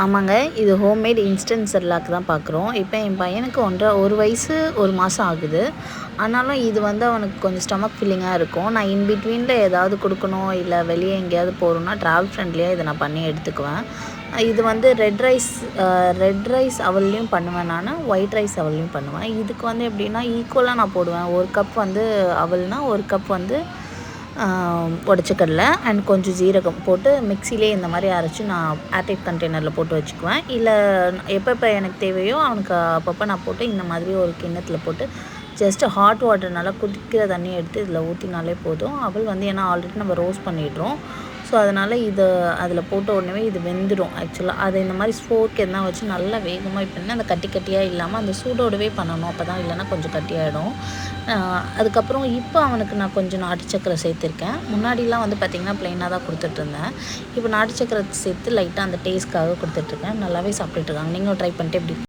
ஆமாங்க. இது homemade instant Cerelac தான் பார்க்குறோம். இப்போ என் பையனுக்கு 1 வயசு 1 மாதம் ஆகுது. ஆனாலும் இது வந்து அவனுக்கு கொஞ்சம் ஸ்டொமக் ஃபில்லிங்கா இருக்கும். நான் இன் பிட்வீனில் ஏதாவது கொடுக்கணும், இல்லை வெளியே எங்கேயாவது போகிறோம்னா ட்ராவல் ஃப்ரெண்ட்லியாக இதை நான் பண்ணி எடுத்துக்குவேன். இது வந்து ரெட் ரைஸ் அவல்லையும் பண்ணுவேன் நான், ஒயிட் ரைஸ் அவல்லையும் பண்ணுவேன். இதுக்கு வந்து எப்படின்னா ஈக்குவலாக நான் போடுவேன். 1 கப் வந்து அவல்னா 1 கப் வந்து உடச்ச கடலை அண்ட் கொஞ்சம் ஜீரகம் போட்டு மிக்சிலே இந்த மாதிரி அரைச்சி நான் ஏர்டைட் கண்டெய்னரில் போட்டு வச்சுக்குவேன். இல்லை எப்பப்போ எனக்கு தேவையோ அவனுக்கு அப்பப்போ நான் போட்டு இந்த மாதிரி ஒரு கிண்ணத்தில் போட்டு ஜஸ்ட்டு ஹாட் வாட்டர் நல்லா குடிக்கிற தண்ணியை எடுத்து இதில் ஊற்றினாலே போதும். அவள் வந்து ஏன்னா ஆல்ரெடி நம்ம ரோஸ்ட் பண்ணிடுறோம். ஸோ அதனால் இதை அதில் போட்ட உடனே இது வெந்துடும். ஆக்சுவலாக அதை இந்த மாதிரி ஸ்போர்க் எதனா வச்சு நல்லா வேகமாக இப்போ அந்த கட்டியாக இல்லாமல் அந்த சூடோடவே பண்ணணும். அப்போ தான் இல்லைன்னா கொஞ்சம் கட்டியாகிடும். அதுக்கப்புறம் இப்போ அவனுக்கு நான் கொஞ்சம் நாட்டு சக்கரை சேர்த்துருக்கேன். முன்னாடிலாம் வந்து பார்த்திங்கன்னா ப்ளைனாக தான் கொடுத்துட்ருந்தேன். இப்போ நாட்டு சக்கரை சேர்த்து லைட்டாக அந்த டேஸ்ட்காக கொடுத்துட்ருக்கேன். நல்லாவே சாப்பிட்டுட்ருக்காங்க. நீங்களும் ட்ரை பண்ணிட்டு எப்படி